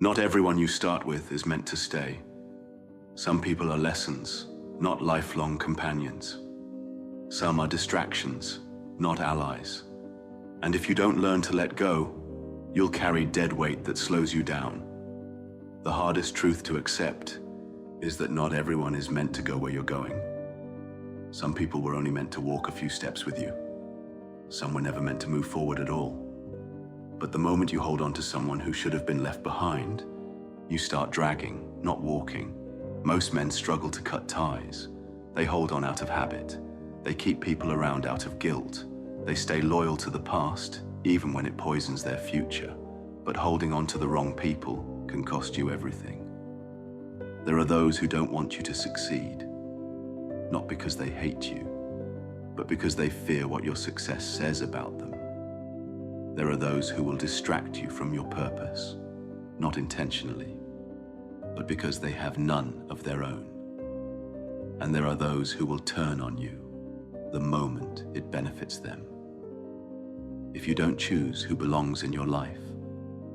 Not everyone you start with is meant to stay. Some people are lessons, not lifelong companions. Some are distractions, not allies. And if you don't learn to let go, you'll carry dead weight that slows you down. The hardest truth to accept is that not everyone is meant to go where you're going. Some people were only meant to walk a few steps with you. Some were never meant to move forward at all. But the moment you hold on to someone who should have been left behind, you start dragging, not walking. Most men struggle to cut ties. They hold on out of habit. They keep people around out of guilt. They stay loyal to the past, even when it poisons their future. But holding on to the wrong people can cost you everything. There are those who don't want you to succeed, not because they hate you, but because they fear what your success says about them. There are those who will distract you from your purpose, not intentionally, but because they have none of their own. And there are those who will turn on you the moment it benefits them. If you don't choose who belongs in your life,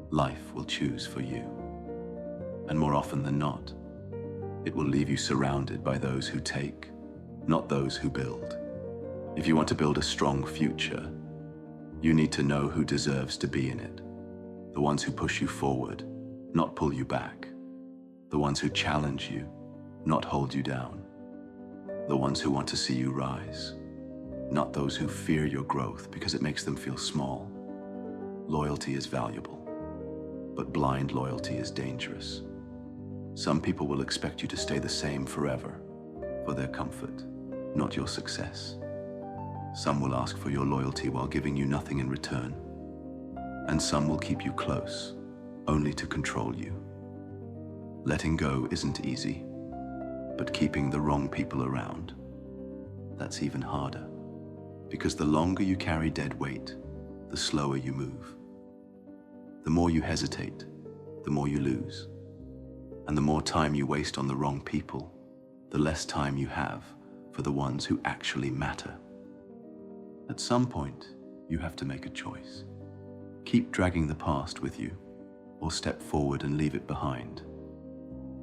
life will choose for you. And more often than not, it will leave you surrounded by those who take, not those who build. If you want to build a strong future, you need to know who deserves to be in it. The ones who push you forward, not pull you back. The ones who challenge you, not hold you down. The ones who want to see you rise, not those who fear your growth because it makes them feel small. Loyalty is valuable, but blind loyalty is dangerous. Some people will expect you to stay the same forever, for their comfort, not your success. Some will ask for your loyalty while giving you nothing in return. And some will keep you close, only to control you. Letting go isn't easy, but keeping the wrong people around, that's even harder. Because the longer you carry dead weight, the slower you move. The more you hesitate, the more you lose. And the more time you waste on the wrong people, the less time you have for the ones who actually matter. At some point, you have to make a choice. Keep dragging the past with you, or step forward and leave it behind.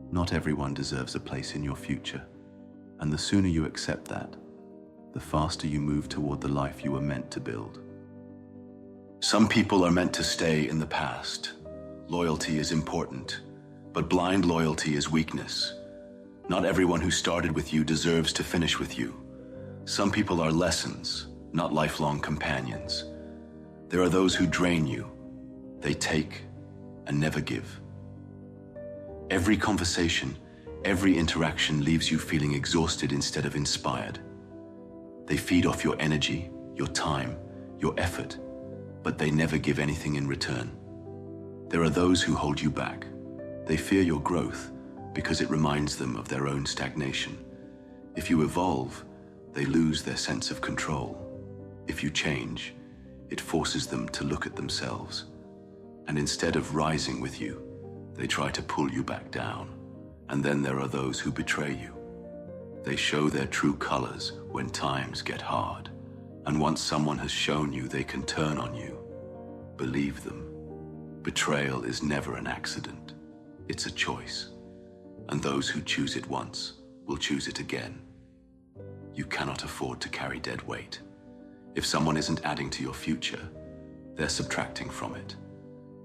Not everyone deserves a place in your future, and the sooner you accept that, the faster you move toward the life you were meant to build. Some people are meant to stay in the past. Loyalty is important, but blind loyalty is weakness. Not everyone who started with you deserves to finish with you. Some people are lessons, not lifelong companions. There are those who drain you. They take and never give. Every conversation, every interaction leaves you feeling exhausted instead of inspired. They feed off your energy, your time, your effort, but they never give anything in return. There are those who hold you back. They fear your growth because it reminds them of their own stagnation. If you evolve, they lose their sense of control. If you change, it forces them to look at themselves. And instead of rising with you, they try to pull you back down. And then there are those who betray you. They show their true colors when times get hard. And once someone has shown you they can turn on you, believe them. Betrayal is never an accident. It's a choice. And those who choose it once will choose it again. You cannot afford to carry dead weight. If someone isn't adding to your future, they're subtracting from it.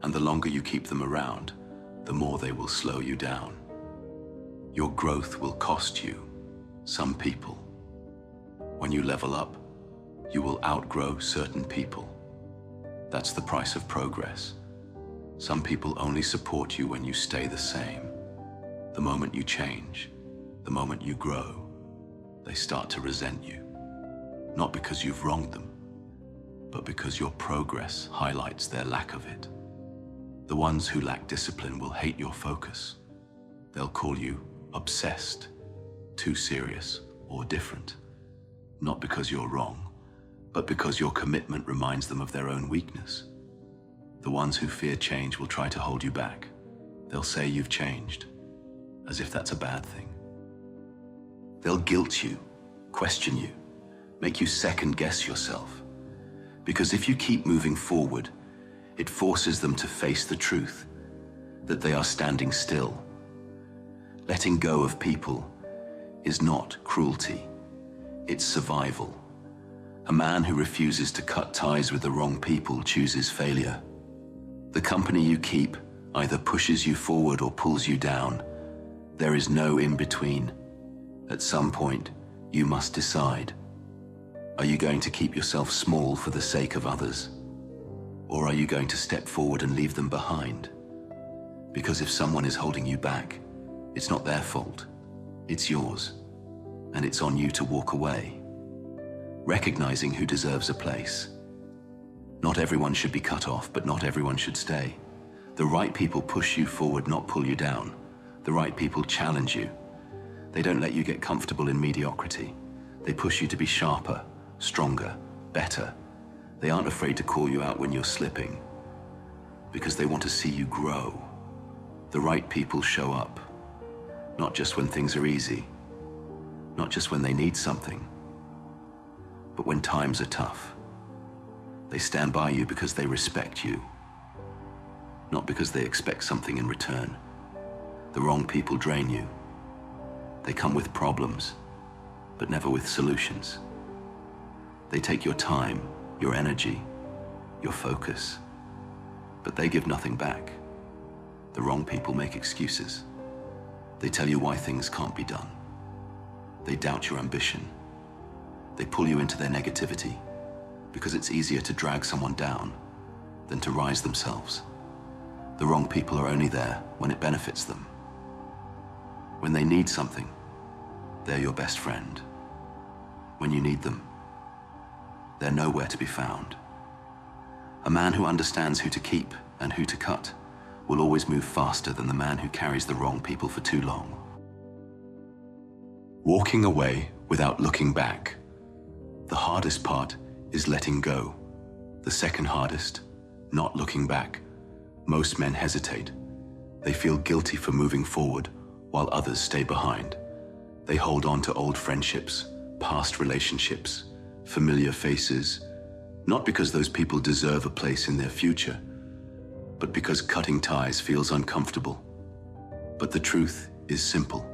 And the longer you keep them around, the more they will slow you down. Your growth will cost you some people. When you level up, you will outgrow certain people. That's the price of progress. Some people only support you when you stay the same. The moment you change, the moment you grow, they start to resent you. Not because you've wronged them, but because your progress highlights their lack of it. The ones who lack discipline will hate your focus. They'll call you obsessed, too serious, or different. Not because you're wrong, but because your commitment reminds them of their own weakness. The ones who fear change will try to hold you back. They'll say you've changed, as if that's a bad thing. They'll guilt you, question you, make you second-guess yourself. Because if you keep moving forward, it forces them to face the truth. that they are standing still. Letting go of people is not cruelty, it's survival. A man who refuses to cut ties with the wrong people chooses failure. The company you keep either pushes you forward or pulls you down. There is no in between. At some point, you must decide. Are you going to keep yourself small for the sake of others? Or are you going to step forward and leave them behind? Because if someone is holding you back, it's not their fault, it's yours, and it's on you to walk away. Recognizing who deserves a place. Not everyone should be cut off, but not everyone should stay. The right people push you forward, not pull you down. The right people challenge you. They don't let you get comfortable in mediocrity. They push you to be sharper, stronger, better. They aren't afraid to call you out when you're slipping, because they want to see you grow. The right people show up, not just when things are easy, not just when they need something, but when times are tough. They stand by you because they respect you, not because they expect something in return. The wrong people drain you. They come with problems, but never with solutions. They take your time, your energy, your focus, but they give nothing back. The wrong people make excuses. They tell you why things can't be done. They doubt your ambition. They pull you into their negativity because it's easier to drag someone down than to rise themselves. The wrong people are only there when it benefits them. When they need something, they're your best friend. When you need them, they're nowhere to be found. A man who understands who to keep and who to cut will always move faster than the man who carries the wrong people for too long. Walking away without looking back. The hardest part is letting go. The second hardest, not looking back. Most men hesitate. They feel guilty for moving forward while others stay behind. They hold on to old friendships, past relationships, familiar faces, not because those people deserve a place in their future, but because cutting ties feels uncomfortable. But the truth is simple.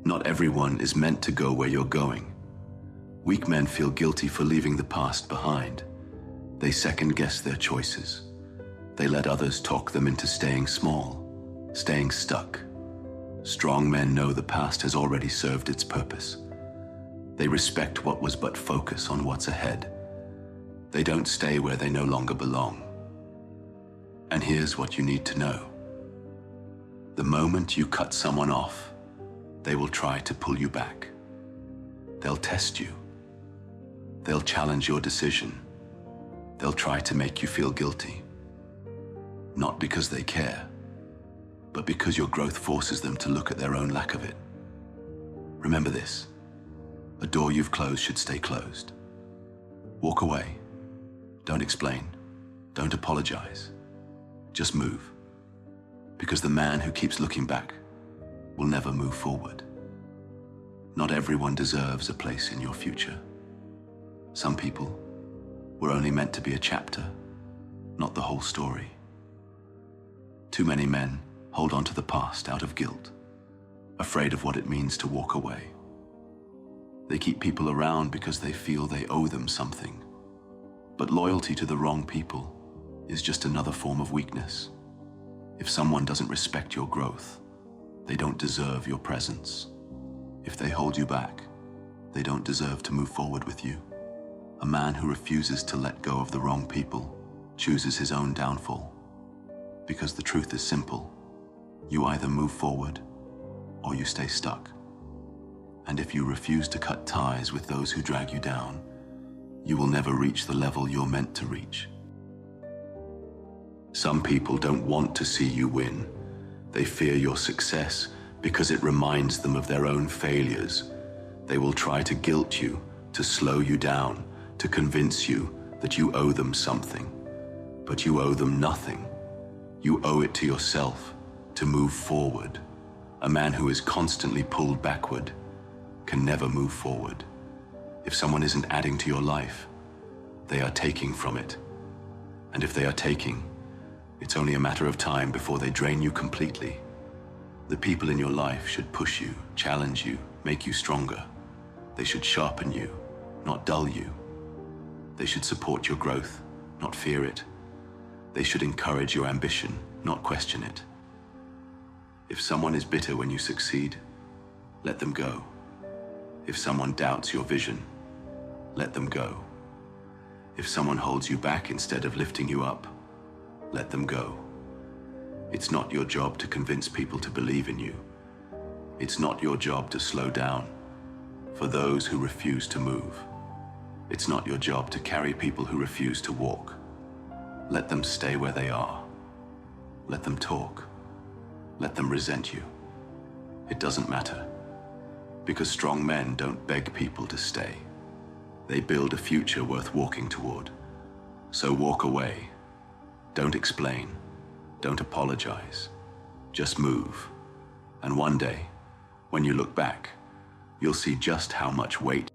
Not everyone is meant to go where you're going. Weak men feel guilty for leaving the past behind. They second-guess their choices. They let others talk them into staying small, staying stuck. Strong men know the past has already served its purpose. They respect what was but focus on what's ahead. They don't stay where they no longer belong. And here's what you need to know. The moment you cut someone off, they will try to pull you back. They'll test you. They'll challenge your decision. They'll try to make you feel guilty. Not because they care, but because your growth forces them to look at their own lack of it. Remember this. A door you've closed should stay closed. Walk away. Don't explain. Don't apologize. Just move. Because the man who keeps looking back will never move forward. Not everyone deserves a place in your future. Some people were only meant to be a chapter, not the whole story. Too many men hold on to the past out of guilt, afraid of what it means to walk away. They keep people around because they feel they owe them something. But loyalty to the wrong people is just another form of weakness. If someone doesn't respect your growth, they don't deserve your presence. If they hold you back, they don't deserve to move forward with you. A man who refuses to let go of the wrong people chooses his own downfall. Because the truth is simple. You either move forward or you stay stuck. And if you refuse to cut ties with those who drag you down, you will never reach the level you're meant to reach. Some people don't want to see you win. They fear your success because it reminds them of their own failures. They will try to guilt you, to slow you down, to convince you that you owe them something. But you owe them nothing. You owe it to yourself to move forward. A man who is constantly pulled backward can never move forward. If someone isn't adding to your life, they are taking from it. And if they are taking, It's only a matter of time before they drain you completely. The people in your life should push you, challenge you, make you stronger. They should sharpen you, not dull you. They should support your growth, not fear it. They should encourage your ambition, not question it. If someone is bitter when you succeed, let them go. If someone doubts your vision, let them go. If someone holds you back instead of lifting you up, let them go. It's not your job to convince people to believe in you. It's not your job to slow down for those who refuse to move. It's not your job to carry people who refuse to walk. Let them stay where they are. Let them talk. Let them resent you. It doesn't matter. Because strong men don't beg people to stay. They build a future worth walking toward. So walk away. Don't explain. Don't apologize. Just move. And one day, when you look back, you'll see just how much weight